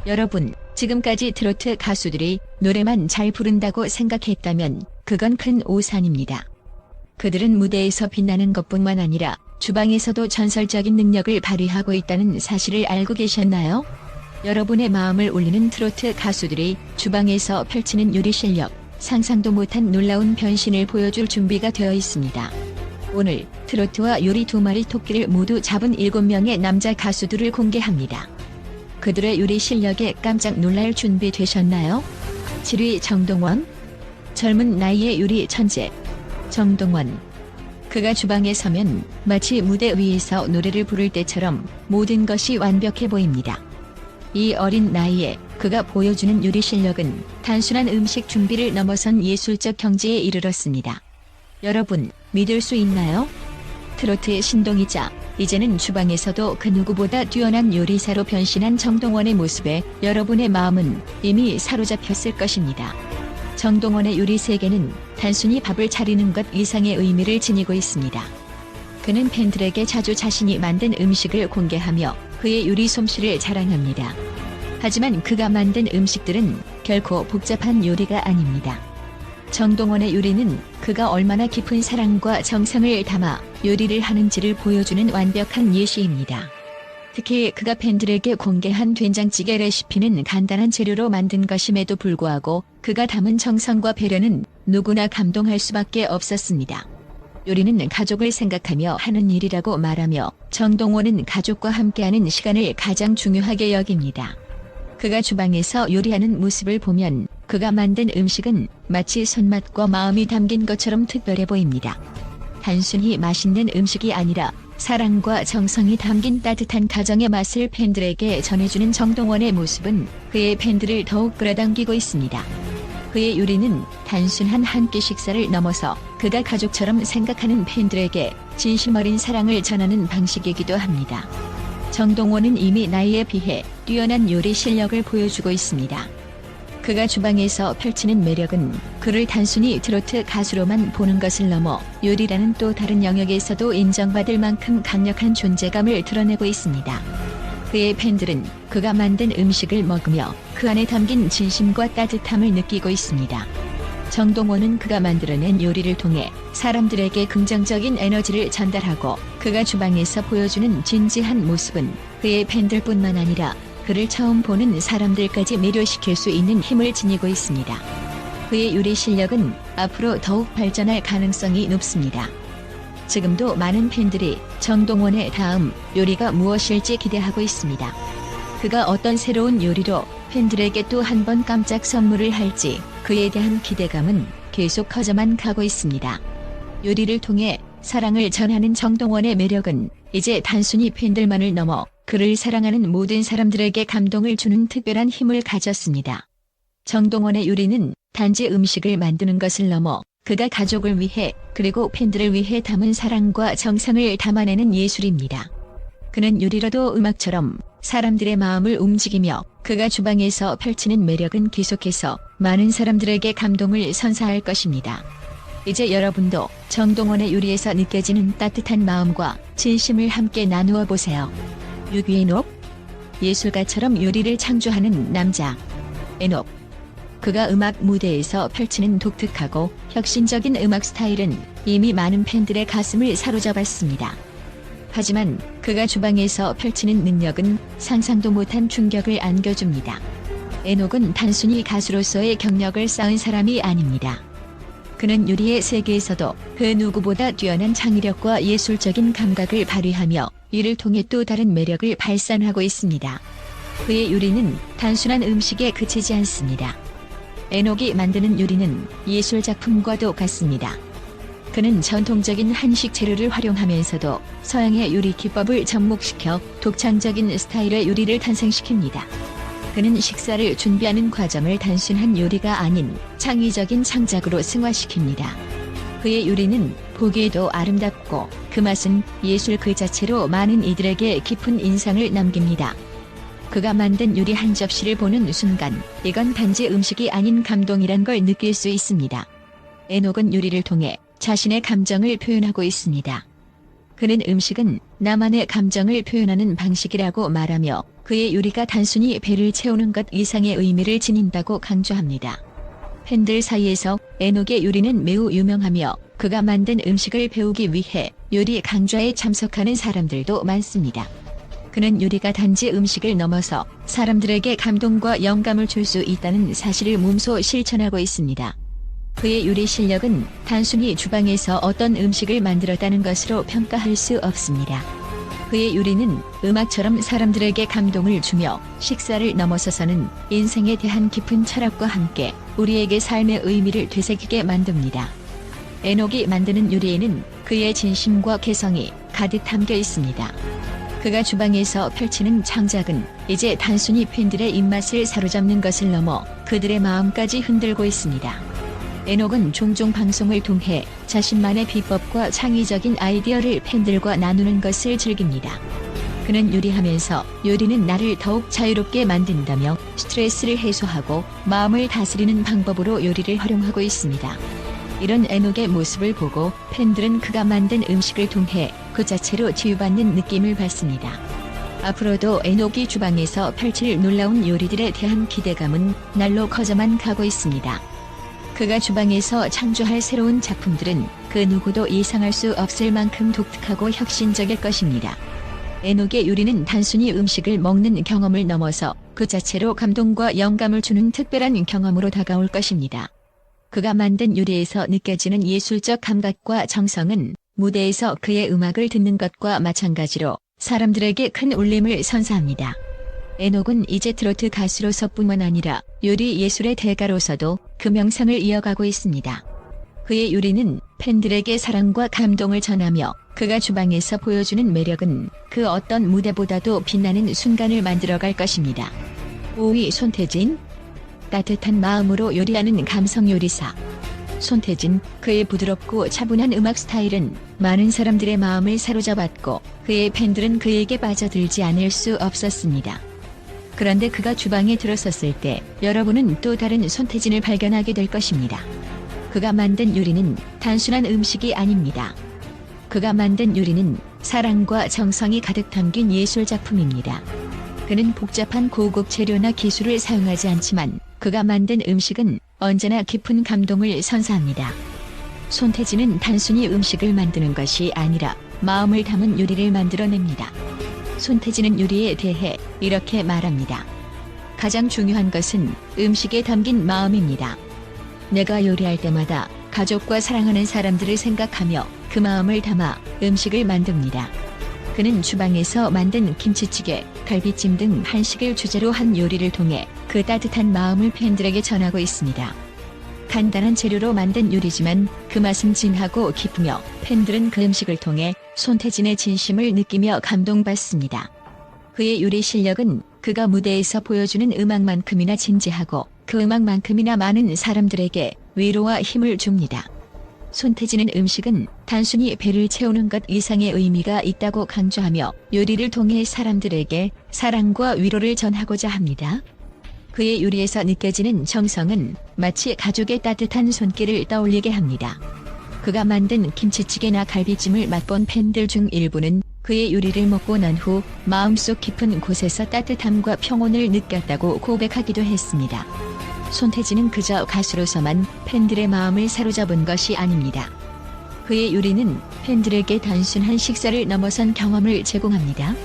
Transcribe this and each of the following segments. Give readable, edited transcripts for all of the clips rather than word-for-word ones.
여러분, 지금까지 트로트 가수들이 노래만 잘 부른다고 생각했다면 그건 큰 오산입니다. 그들은 무대에서 빛나는 것뿐만 아니라 주방에서도 전설적인 능력을 발휘하고 있다는 사실을 알고 계셨나요? 여러분의 마음을 울리는 트로트 가수들이 주방에서 펼치는 요리 실력, 상상도 못한 놀라운 변신을 보여줄 준비가 되어 있습니다. 오늘 트로트와 요리 두 마리 토끼를 모두 잡은 7명의 남자 가수들을 공개합니다. 그들의 요리 실력에 깜짝 놀랄 준비 되셨나요? 7위 정동원. 젊은 나이의 요리 천재 정동원. 그가 주방에 서면 마치 무대 위에서 노래를 부를 때처럼 모든 것이 완벽해 보입니다. 이 어린 나이에 그가 보여주는 요리 실력은 단순한 음식 준비를 넘어선 예술적 경지에 이르렀습니다. 여러분, 믿을 수 있나요? 트로트의 신동이자 이제는 주방에서도 그 누구보다 뛰어난 요리사로 변신한 정동원의 모습에 여러분의 마음은 이미 사로잡혔을 것입니다. 정동원의 요리 세계는 단순히 밥을 차리는 것 이상의 의미를 지니고 있습니다. 그는 팬들에게 자주 자신이 만든 음식을 공개하며 그의 요리 솜씨를 자랑합니다. 하지만 그가 만든 음식들은 결코 복잡한 요리가 아닙니다. 정동원의 요리는 그가 얼마나 깊은 사랑과 정성을 담아 요리를 하는지를 보여주는 완벽한 예시입니다. 특히 그가 팬들에게 공개한 된장찌개 레시피는 간단한 재료로 만든 것임에도 불구하고 그가 담은 정성과 배려는 누구나 감동할 수밖에 없었습니다. 요리는 가족을 생각하며 하는 일이라고 말하며 정동원은 가족과 함께하는 시간을 가장 중요하게 여깁니다. 그가 주방에서 요리하는 모습을 보면 그가 만든 음식은 마치 손맛과 마음이 담긴 것처럼 특별해 보입니다. 단순히 맛있는 음식이 아니라 사랑과 정성이 담긴 따뜻한 가정의 맛을 팬들에게 전해주는 정동원의 모습은 그의 팬들을 더욱 끌어당기고 있습니다. 그의 요리는 단순한 한 끼 식사를 넘어서 그가 가족처럼 생각하는 팬들에게 진심 어린 사랑을 전하는 방식이기도 합니다. 정동원은 이미 나이에 비해 뛰어난 요리 실력을 보여주고 있습니다. 그가 주방에서 펼치는 매력은 그를 단순히 트로트 가수로만 보는 것을 넘어 요리라는 또 다른 영역에서도 인정받을 만큼 강력한 존재감을 드러내고 있습니다. 그의 팬들은 그가 만든 음식을 먹으며 그 안에 담긴 진심과 따뜻함을 느끼고 있습니다. 정동원은 그가 만들어낸 요리를 통해 사람들에게 긍정적인 에너지를 전달하고 그가 주방에서 보여주는 진지한 모습은 그의 팬들뿐만 아니라 그를 처음 보는 사람들까지 매료시킬 수 있는 힘을 지니고 있습니다. 그의 요리 실력은 앞으로 더욱 발전할 가능성이 높습니다. 지금도 많은 팬들이 정동원의 다음 요리가 무엇일지 기대하고 있습니다. 그가 어떤 새로운 요리로 팬들에게 또 한 번 깜짝 선물을 할지 그에 대한 기대감은 계속 커져만 가고 있습니다. 요리를 통해 사랑을 전하는 정동원의 매력은 이제 단순히 팬들만을 넘어 그를 사랑하는 모든 사람들에게 감동을 주는 특별한 힘을 가졌습니다. 정동원의 요리는 단지 음식을 만드는 것을 넘어 그가 가족을 위해 그리고 팬들을 위해 담은 사랑과 정성을 담아내는 예술입니다. 그는 요리로도 음악처럼 사람들의 마음을 움직이며 그가 주방에서 펼치는 매력은 계속해서 많은 사람들에게 감동을 선사할 것입니다. 이제 여러분도 정동원의 요리에서 느껴지는 따뜻한 마음과 진심을 함께 나누어 보세요. 6위 에녹. 예술가처럼 요리를 창조하는 남자 에녹. 그가 음악 무대에서 펼치는 독특하고 혁신적인 음악 스타일은 이미 많은 팬들의 가슴을 사로잡았습니다. 하지만 그가 주방에서 펼치는 능력은 상상도 못한 충격을 안겨줍니다. 에녹은 단순히 가수로서의 경력을 쌓은 사람이 아닙니다. 그는 요리의 세계에서도 그 누구보다 뛰어난 창의력과 예술적인 감각을 발휘하며 이를 통해 또 다른 매력을 발산하고 있습니다. 그의 요리는 단순한 음식에 그치지 않습니다. 에녹이 만드는 요리는 예술작품과도 같습니다. 그는 전통적인 한식 재료를 활용하면서도 서양의 요리 기법을 접목시켜 독창적인 스타일의 요리를 탄생시킵니다. 그는 식사를 준비하는 과정을 단순한 요리가 아닌 창의적인 창작으로 승화시킵니다. 그의 요리는 보기에도 아름답고 그 맛은 예술 그 자체로 많은 이들에게 깊은 인상을 남깁니다. 그가 만든 요리 한 접시를 보는 순간 이건 단지 음식이 아닌 감동이란 걸 느낄 수 있습니다. 에녹은 요리를 통해 자신의 감정을 표현하고 있습니다. 그는 음식은 나만의 감정을 표현하는 방식이라고 말하며 그의 요리가 단순히 배를 채우는 것 이상의 의미를 지닌다고 강조합니다. 팬들 사이에서 에녹의 요리는 매우 유명하며 그가 만든 음식을 배우기 위해 요리 강좌에 참석하는 사람들도 많습니다. 그는 요리가 단지 음식을 넘어서 사람들에게 감동과 영감을 줄 수 있다는 사실을 몸소 실천하고 있습니다. 그의 요리 실력은 단순히 주방에서 어떤 음식을 만들었다는 것으로 평가할 수 없습니다. 그의 요리는 음악처럼 사람들에게 감동을 주며 식사를 넘어서서는 인생에 대한 깊은 철학과 함께 우리에게 삶의 의미를 되새기게 만듭니다. 에녹이 만드는 요리에는 그의 진심과 개성이 가득 담겨 있습니다. 그가 주방에서 펼치는 창작은 이제 단순히 팬들의 입맛을 사로잡는 것을 넘어 그들의 마음까지 흔들고 있습니다. 에녹은 종종 방송을 통해 자신만의 비법과 창의적인 아이디어를 팬들과 나누는 것을 즐깁니다. 그는 요리하면서 요리는 나를 더욱 자유롭게 만든다며 스트레스를 해소하고 마음을 다스리는 방법으로 요리를 활용하고 있습니다. 이런 에녹의 모습을 보고 팬들은 그가 만든 음식을 통해 그 자체로 치유받는 느낌을 받습니다. 앞으로도 에녹이 주방에서 펼칠 놀라운 요리들에 대한 기대감은 날로 커져만 가고 있습니다. 그가 주방에서 창조할 새로운 작품들은 그 누구도 예상할 수 없을 만큼 독특하고 혁신적일 것입니다. 에녹의 요리는 단순히 음식을 먹는 경험을 넘어서 그 자체로 감동과 영감을 주는 특별한 경험으로 다가올 것입니다. 그가 만든 요리에서 느껴지는 예술적 감각과 정성은 무대에서 그의 음악을 듣는 것과 마찬가지로 사람들에게 큰 울림을 선사합니다. 에녹은 이제 트로트 가수로서뿐만 아니라 요리 예술의 대가로서도 그 명성을 이어가고 있습니다. 그의 요리는 팬들에게 사랑과 감동을 전하며 그가 주방에서 보여주는 매력은 그 어떤 무대보다도 빛나는 순간을 만들어갈 것입니다. 5위 손태진. 따뜻한 마음으로 요리하는 감성 요리사. 손태진, 그의 부드럽고 차분한 음악 스타일은 많은 사람들의 마음을 사로잡았고 그의 팬들은 그에게 빠져들지 않을 수 없었습니다. 그런데 그가 주방에 들어섰을 때 여러분은 또 다른 손태진을 발견하게 될 것입니다. 그가 만든 요리는 단순한 음식이 아닙니다. 그가 만든 요리는 사랑과 정성이 가득 담긴 예술 작품입니다. 그는 복잡한 고급 재료나 기술을 사용하지 않지만 그가 만든 음식은 언제나 깊은 감동을 선사합니다. 손태진은 단순히 음식을 만드는 것이 아니라 마음을 담은 요리를 만들어냅니다. 손태진은 요리에 대해 이렇게 말합니다. 가장 중요한 것은 음식에 담긴 마음입니다. 내가 요리할 때마다 가족과 사랑하는 사람들을 생각하며 그 마음을 담아 음식을 만듭니다. 그는 주방에서 만든 김치찌개, 갈비찜 등 한식을 주제로 한 요리를 통해 그 따뜻한 마음을 팬들에게 전하고 있습니다. 간단한 재료로 만든 요리지만 그 맛은 진하고 깊으며 팬들은 그 음식을 통해 손태진의 진심을 느끼며 감동받습니다. 그의 요리 실력은 그가 무대에서 보여주는 음악만큼이나 진지하고 그 음악만큼이나 많은 사람들에게 위로와 힘을 줍니다. 손태진은 음식은 단순히 배를 채우는 것 이상의 의미가 있다고 강조하며 요리를 통해 사람들에게 사랑과 위로를 전하고자 합니다. 그의 요리에서 느껴지는 정성은 마치 가족의 따뜻한 손길을 떠올리게 합니다. 그가 만든 김치찌개나 갈비찜을 맛본 팬들 중 일부는 그의 요리를 먹고 난 후 마음속 깊은 곳에서 따뜻함과 평온을 느꼈다고 고백하기도 했습니다. 손태진은 그저 가수로서만 팬들의 마음을 사로잡은 것이 아닙니다. 그의 요리는 팬들에게 단순한 식사를 넘어선 경험을 제공합니다.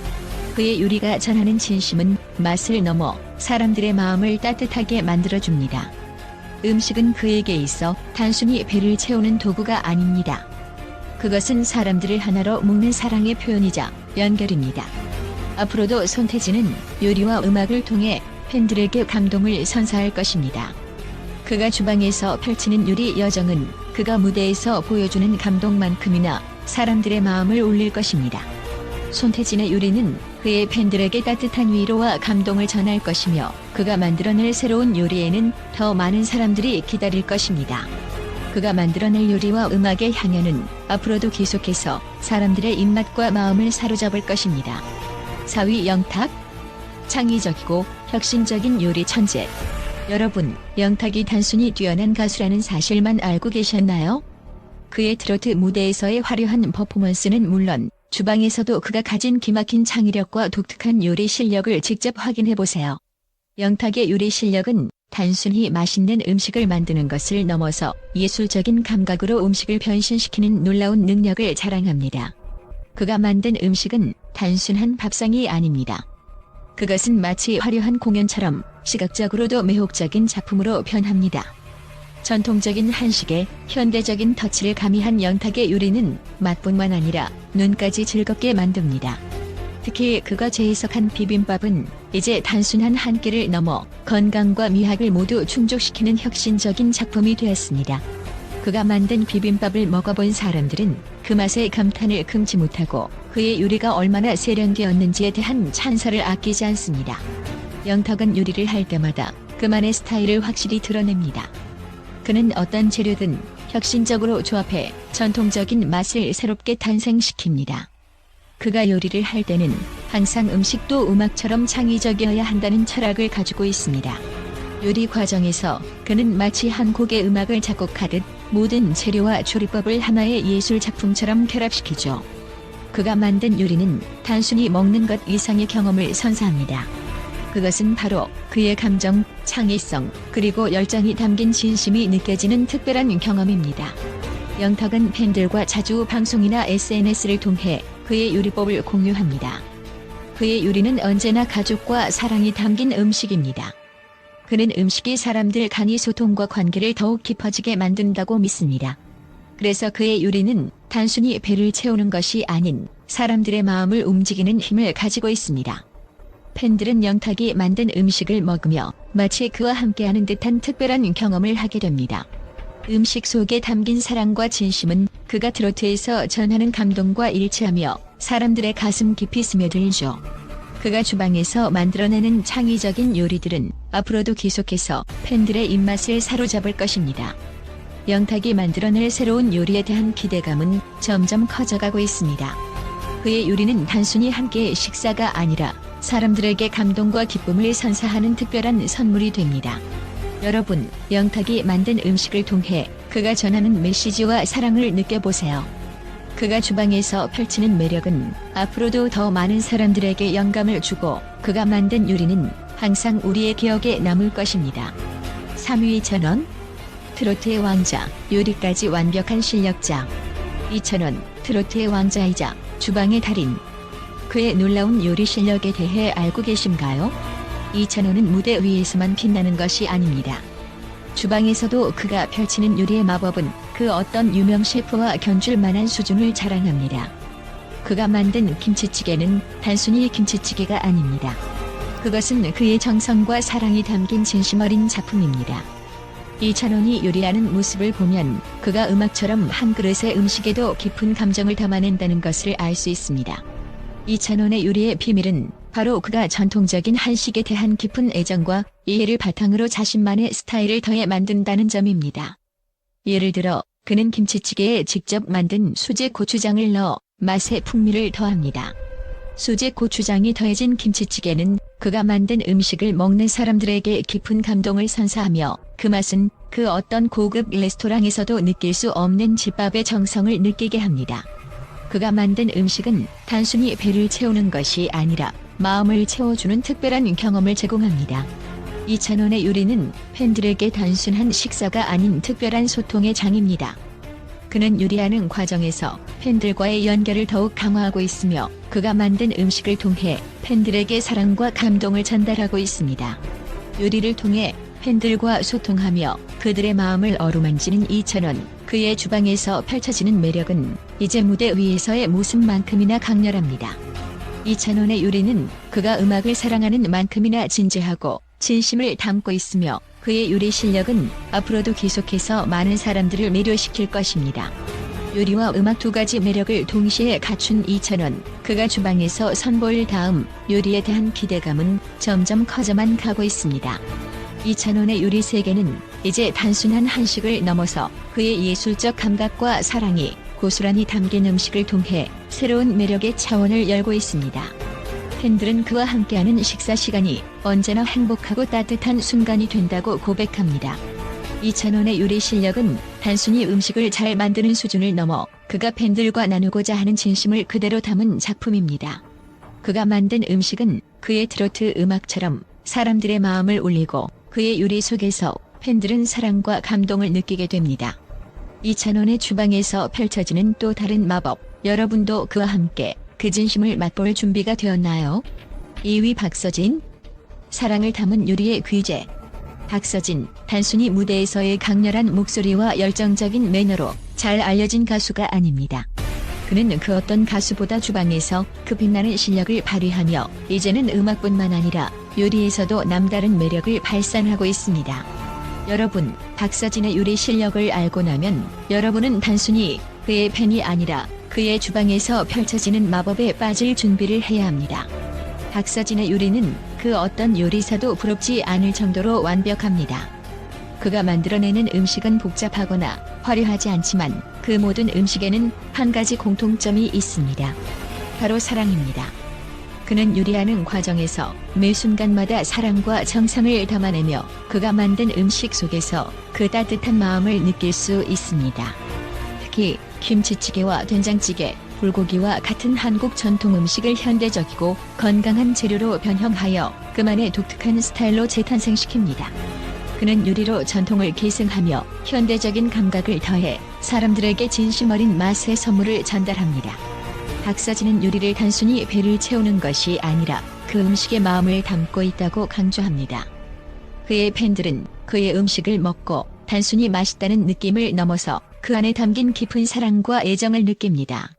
그의 요리가 전하는 진심은 맛을 넘어 사람들의 마음을 따뜻하게 만들어줍니다. 음식은 그에게 있어 단순히 배를 채우는 도구가 아닙니다. 그것은 사람들을 하나로 묶는 사랑의 표현이자 연결입니다. 앞으로도 손태진은 요리와 음악을 통해 팬들에게 감동을 선사할 것입니다. 그가 주방에서 펼치는 요리 여정은 그가 무대에서 보여주는 감동만큼이나 사람들의 마음을 울릴 것입니다. 손태진의 요리는 그의 팬들에게 따뜻한 위로와 감동을 전할 것이며 그가 만들어낼 새로운 요리에는 더 많은 사람들이 기다릴 것입니다. 그가 만들어낼 요리와 음악의 향연은 앞으로도 계속해서 사람들의 입맛과 마음을 사로잡을 것입니다. 4위 영탁. 창의적이고 혁신적인 요리 천재. 여러분, 영탁이 단순히 뛰어난 가수라는 사실만 알고 계셨나요? 그의 트로트 무대에서의 화려한 퍼포먼스는 물론 주방에서도 그가 가진 기막힌 창의력과 독특한 요리 실력을 직접 확인해 보세요. 영탁의 요리 실력은 단순히 맛있는 음식을 만드는 것을 넘어서 예술적인 감각으로 음식을 변신시키는 놀라운 능력을 자랑합니다. 그가 만든 음식은 단순한 밥상이 아닙니다. 그것은 마치 화려한 공연처럼 시각적으로도 매혹적인 작품으로 변합니다. 전통적인 한식에 현대적인 터치를 가미한 영탁의 요리는 맛뿐만 아니라 눈까지 즐겁게 만듭니다. 특히 그가 재해석한 비빔밥은 이제 단순한 한 끼를 넘어 건강과 미학을 모두 충족시키는 혁신적인 작품이 되었습니다. 그가 만든 비빔밥을 먹어본 사람들은 그 맛에 감탄을 금치 못하고 그의 요리가 얼마나 세련되었는지에 대한 찬사를 아끼지 않습니다. 영탁은 요리를 할 때마다 그만의 스타일을 확실히 드러냅니다. 그는 어떤 재료든 혁신적으로 조합해 전통적인 맛을 새롭게 탄생시킵니다. 그가 요리를 할 때는 항상 음식도 음악처럼 창의적이어야 한다는 철학을 가지고 있습니다. 요리 과정에서 그는 마치 한 곡의 음악을 작곡하듯 모든 재료와 조리법을 하나의 예술 작품처럼 결합시키죠. 그가 만든 요리는 단순히 먹는 것 이상의 경험을 선사합니다. 그것은 바로 그의 감정, 창의성, 그리고 열정이 담긴 진심이 느껴지는 특별한 경험입니다. 영탁은 팬들과 자주 방송이나 SNS를 통해 그의 요리법을 공유합니다. 그의 요리는 언제나 가족과 사랑이 담긴 음식입니다. 그는 음식이 사람들 간의 소통과 관계를 더욱 깊어지게 만든다고 믿습니다. 그래서 그의 요리는 단순히 배를 채우는 것이 아닌 사람들의 마음을 움직이는 힘을 가지고 있습니다. 팬들은 영탁이 만든 음식을 먹으며 마치 그와 함께하는 듯한 특별한 경험을 하게 됩니다. 음식 속에 담긴 사랑과 진심은 그가 트로트에서 전하는 감동과 일치하며 사람들의 가슴 깊이 스며들죠. 그가 주방에서 만들어내는 창의적인 요리들은 앞으로도 계속해서 팬들의 입맛을 사로잡을 것입니다. 영탁이 만들어낼 새로운 요리에 대한 기대감은 점점 커져가고 있습니다. 그의 요리는 단순히 한 끼의 식사가 아니라 사람들에게 감동과 기쁨을 선사하는 특별한 선물이 됩니다. 여러분, 영탁이 만든 음식을 통해 그가 전하는 메시지와 사랑을 느껴보세요. 그가 주방에서 펼치는 매력은 앞으로도 더 많은 사람들에게 영감을 주고 그가 만든 요리는 항상 우리의 기억에 남을 것입니다. 3위 천원, 트로트의 왕자, 요리까지 완벽한 실력자. 2,000원, 트로트의 왕자이자 주방의 달인. 그의 놀라운 요리 실력에 대해 알고 계신가요? 2,000원은 무대 위에서만 빛나는 것이 아닙니다. 주방에서도 그가 펼치는 요리의 마법은 그 어떤 유명 셰프와 견줄 만한 수준을 자랑합니다. 그가 만든 김치찌개는 단순히 김치찌개가 아닙니다. 그것은 그의 정성과 사랑이 담긴 진심 어린 작품입니다. 2,000원이 요리하는 모습을 보면 그가 음악처럼 한 그릇의 음식에도 깊은 감정을 담아낸다는 것을 알 수 있습니다. 2,000원의 요리의 비밀은 바로 그가 전통적인 한식에 대한 깊은 애정과 이해를 바탕으로 자신만의 스타일을 더해 만든다는 점입니다. 예를 들어 그는 김치찌개에 직접 만든 수제 고추장을 넣어 맛의 풍미를 더합니다. 수제 고추장이 더해진 김치찌개는 그가 만든 음식을 먹는 사람들에게 깊은 감동을 선사하며 그 맛은 그 어떤 고급 레스토랑에서도 느낄 수 없는 집밥의 정성을 느끼게 합니다. 그가 만든 음식은 단순히 배를 채우는 것이 아니라 마음을 채워주는 특별한 경험을 제공합니다. 2,000원의 요리는 팬들에게 단순한 식사가 아닌 특별한 소통의 장입니다. 그는 요리하는 과정에서 팬들과의 연결을 더욱 강화하고 있으며 그가 만든 음식을 통해 팬들에게 사랑과 감동을 전달하고 있습니다. 요리를 통해 팬들과 소통하며 그들의 마음을 어루만지는 2,000원. 그의 주방에서 펼쳐지는 매력은 이제 무대 위에서의 모습만큼이나 강렬합니다. 2,000원의 요리는 그가 음악을 사랑하는 만큼이나 진지하고 진심을 담고 있으며 그의 요리 실력은 앞으로도 계속해서 많은 사람들을 매료시킬 것입니다. 요리와 음악 두 가지 매력을 동시에 갖춘 2,000원. 그가 주방에서 선보일 다음 요리에 대한 기대감은 점점 커져만 가고 있습니다. 2,000원의 요리 세계는 이제 단순한 한식을 넘어서 그의 예술적 감각과 사랑이 고스란히 담긴 음식을 통해 새로운 매력의 차원을 열고 있습니다. 팬들은 그와 함께하는 식사 시간이 언제나 행복하고 따뜻한 순간이 된다고 고백합니다. 이찬원의 요리 실력은 단순히 음식을 잘 만드는 수준을 넘어 그가 팬들과 나누고자 하는 진심을 그대로 담은 작품입니다. 그가 만든 음식은 그의 트로트 음악처럼 사람들의 마음을 울리고 그의 요리 속에서 팬들은 사랑과 감동을 느끼게 됩니다. 이찬원의 주방에서 펼쳐지는 또 다른 마법, 여러분도 그와 함께 그 진심을 맛볼 준비가 되었나요? 2위 박서진. 사랑을 담은 요리의 귀재. 박서진, 단순히 무대에서의 강렬한 목소리와 열정적인 매너로 잘 알려진 가수가 아닙니다. 그는 그 어떤 가수보다 주방에서 그 빛나는 실력을 발휘하며 이제는 음악뿐만 아니라 요리에서도 남다른 매력을 발산하고 있습니다. 여러분, 박서진의 요리 실력을 알고 나면 여러분은 단순히 그의 팬이 아니라 그의 주방에서 펼쳐지는 마법에 빠질 준비를 해야 합니다. 박서진의 요리는 그 어떤 요리사도 부럽지 않을 정도로 완벽합니다. 그가 만들어내는 음식은 복잡하거나 화려하지 않지만 그 모든 음식에는 한 가지 공통점이 있습니다. 바로 사랑입니다. 그는 요리하는 과정에서 매 순간마다 사랑과 정성을 담아내며 그가 만든 음식 속에서 그 따뜻한 마음을 느낄 수 있습니다. 특히 김치찌개와 된장찌개, 불고기와 같은 한국 전통 음식을 현대적이고 건강한 재료로 변형하여 그만의 독특한 스타일로 재탄생시킵니다. 그는 요리로 전통을 계승하며 현대적인 감각을 더해 사람들에게 진심 어린 맛의 선물을 전달합니다. 박서진은 요리를 단순히 배를 채우는 것이 아니라 그 음식의 마음을 담고 있다고 강조합니다. 그의 팬들은 그의 음식을 먹고 단순히 맛있다는 느낌을 넘어서 그 안에 담긴 깊은 사랑과 애정을 느낍니다.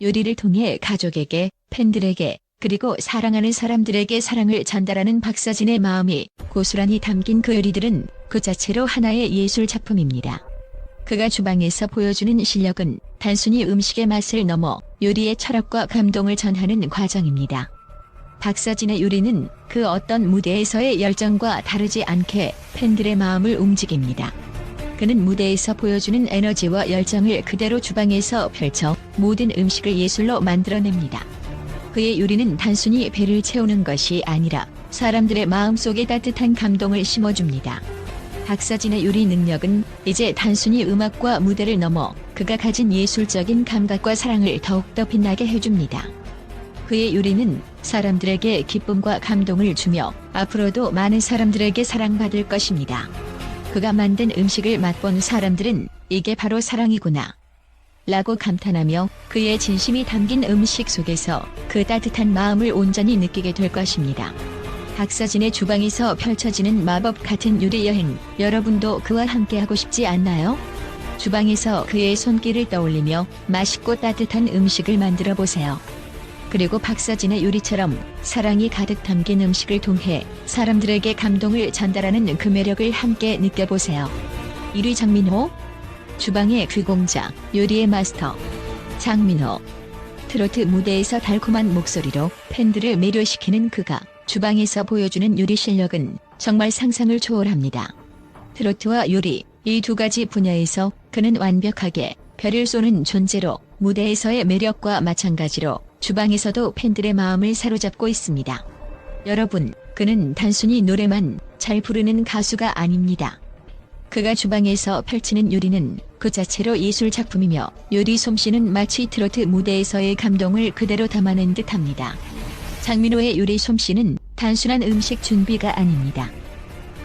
요리를 통해 가족에게, 팬들에게, 그리고 사랑하는 사람들에게 사랑을 전달하는 박서진의 마음이 고스란히 담긴 그 요리들은 그 자체로 하나의 예술 작품입니다. 그가 주방에서 보여주는 실력은 단순히 음식의 맛을 넘어 요리의 철학과 감동을 전하는 과정입니다. 박서진의 요리는 그 어떤 무대에서의 열정과 다르지 않게 팬들의 마음을 움직입니다. 그는 무대에서 보여주는 에너지와 열정을 그대로 주방에서 펼쳐 모든 음식을 예술로 만들어냅니다. 그의 요리는 단순히 배를 채우는 것이 아니라 사람들의 마음속에 따뜻한 감동을 심어줍니다. 박서진의 요리 능력은 이제 단순히 음악과 무대를 넘어 그가 가진 예술적인 감각과 사랑을 더욱더 빛나게 해줍니다. 그의 요리는 사람들에게 기쁨과 감동을 주며 앞으로도 많은 사람들에게 사랑받을 것입니다. 그가 만든 음식을 맛본 사람들은 이게 바로 사랑이구나 라고 감탄하며 그의 진심이 담긴 음식 속에서 그 따뜻한 마음을 온전히 느끼게 될 것입니다. 박서진의 주방에서 펼쳐지는 마법 같은 요리 여행, 여러분도 그와 함께하고 싶지 않나요? 주방에서 그의 손길을 떠올리며 맛있고 따뜻한 음식을 만들어 보세요. 그리고 박서진의 요리처럼 사랑이 가득 담긴 음식을 통해 사람들에게 감동을 전달하는 그 매력을 함께 느껴보세요. 1위 장민호. 주방의 귀공자, 요리의 마스터. 장민호. 트로트 무대에서 달콤한 목소리로 팬들을 매료시키는 그가 주방에서 보여주는 요리 실력은 정말 상상을 초월합니다. 트로트와 요리, 이 두 가지 분야에서 그는 완벽하게 별을 쏘는 존재로 무대에서의 매력과 마찬가지로 주방에서도 팬들의 마음을 사로잡고 있습니다. 여러분, 그는 단순히 노래만 잘 부르는 가수가 아닙니다. 그가 주방에서 펼치는 요리는 그 자체로 예술 작품이며 요리 솜씨는 마치 트로트 무대에서의 감동을 그대로 담아낸 듯합니다. 장민호의 요리 솜씨는 단순한 음식 준비가 아닙니다.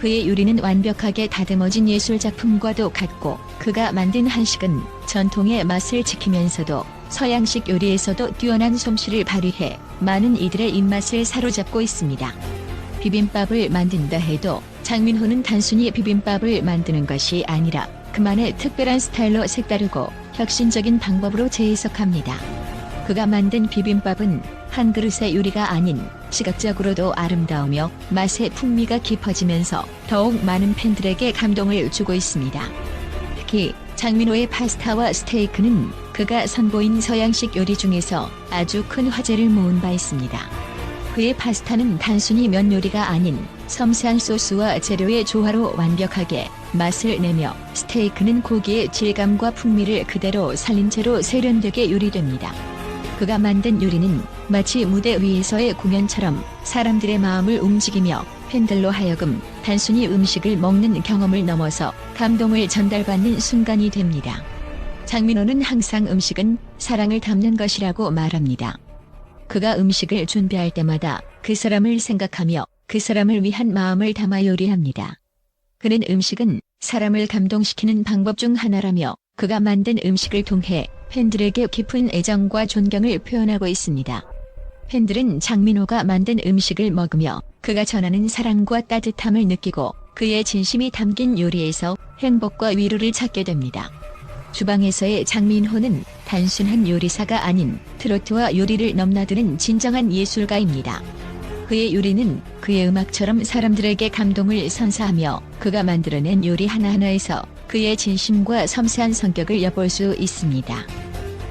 그의 요리는 완벽하게 다듬어진 예술 작품과도 같고 그가 만든 한식은 전통의 맛을 지키면서도 서양식 요리에서도 뛰어난 솜씨를 발휘해 많은 이들의 입맛을 사로잡고 있습니다. 비빔밥을 만든다 해도 장민호는 단순히 비빔밥을 만드는 것이 아니라 그만의 특별한 스타일로 색다르고 혁신적인 방법으로 재해석합니다. 그가 만든 비빔밥은 한 그릇의 요리가 아닌 시각적으로도 아름다우며 맛의 풍미가 깊어지면서 더욱 많은 팬들에게 감동을 주고 있습니다. 특히 장민호의 파스타와 스테이크는 그가 선보인 서양식 요리 중에서 아주 큰 화제를 모은 바 있습니다. 그의 파스타는 단순히 면 요리가 아닌 섬세한 소스와 재료의 조화로 완벽하게 맛을 내며 스테이크는 고기의 질감과 풍미를 그대로 살린 채로 세련되게 요리됩니다. 그가 만든 요리는 마치 무대 위에서의 공연처럼 사람들의 마음을 움직이며 팬들로 하여금 단순히 음식을 먹는 경험을 넘어서 감동을 전달받는 순간이 됩니다. 장민호는 항상 음식은 사랑을 담는 것이라고 말합니다. 그가 음식을 준비할 때마다 그 사람을 생각하며 그 사람을 위한 마음을 담아 요리합니다. 그는 음식은 사람을 감동시키는 방법 중 하나라며 그가 만든 음식을 통해 팬들에게 깊은 애정과 존경을 표현하고 있습니다. 팬들은 장민호가 만든 음식을 먹으며 그가 전하는 사랑과 따뜻함을 느끼고 그의 진심이 담긴 요리에서 행복과 위로를 찾게 됩니다. 주방에서의 장민호는 단순한 요리사가 아닌 트로트와 요리를 넘나드는 진정한 예술가입니다. 그의 요리는 그의 음악처럼 사람들에게 감동을 선사하며 그가 만들어낸 요리 하나하나에서 그의 진심과 섬세한 성격을 엿볼 수 있습니다.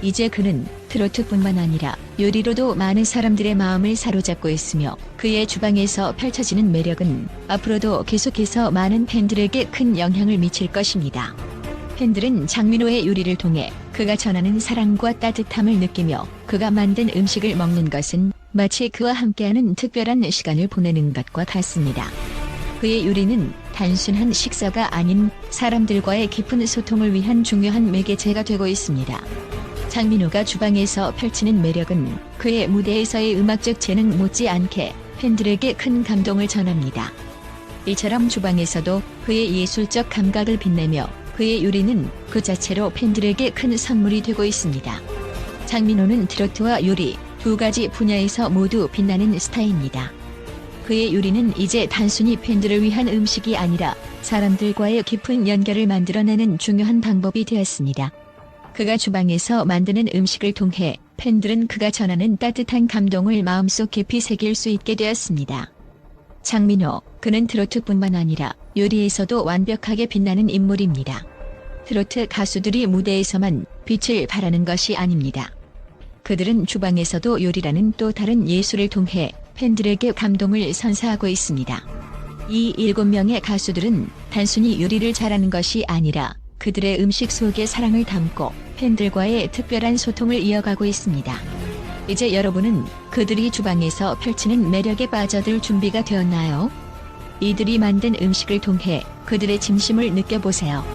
이제 그는 트로트뿐만 아니라 요리로도 많은 사람들의 마음을 사로잡고 있으며 그의 주방에서 펼쳐지는 매력은 앞으로도 계속해서 많은 팬들에게 큰 영향을 미칠 것입니다. 팬들은 장민호의 요리를 통해 그가 전하는 사랑과 따뜻함을 느끼며 그가 만든 음식을 먹는 것은 마치 그와 함께하는 특별한 시간을 보내는 것과 같습니다. 그의 요리는 단순한 식사가 아닌 사람들과의 깊은 소통을 위한 중요한 매개체가 되고 있습니다. 장민호가 주방에서 펼치는 매력은 그의 무대에서의 음악적 재능 못지않게 팬들에게 큰 감동을 전합니다. 이처럼 주방에서도 그의 예술적 감각을 빛내며 그의 요리는 그 자체로 팬들에게 큰 선물이 되고 있습니다. 장민호는 트로트와 요리 두 가지 분야에서 모두 빛나는 스타입니다. 그의 요리는 이제 단순히 팬들을 위한 음식이 아니라 사람들과의 깊은 연결을 만들어내는 중요한 방법이 되었습니다. 그가 주방에서 만드는 음식을 통해 팬들은 그가 전하는 따뜻한 감동을 마음속 깊이 새길 수 있게 되었습니다. 장민호, 그는 트로트뿐만 아니라 요리에서도 완벽하게 빛나는 인물입니다. 트로트 가수들이 무대에서만 빛을 발하는 것이 아닙니다. 그들은 주방에서도 요리라는 또 다른 예술을 통해 팬들에게 감동을 선사하고 있습니다. 이 7명의 가수들은 단순히 요리를 잘하는 것이 아니라 그들의 음식 속에 사랑을 담고 팬들과의 특별한 소통을 이어가고 있습니다. 이제 여러분은 그들이 주방에서 펼치는 매력에 빠져들 준비가 되었나요? 이들이 만든 음식을 통해 그들의 진심을 느껴보세요.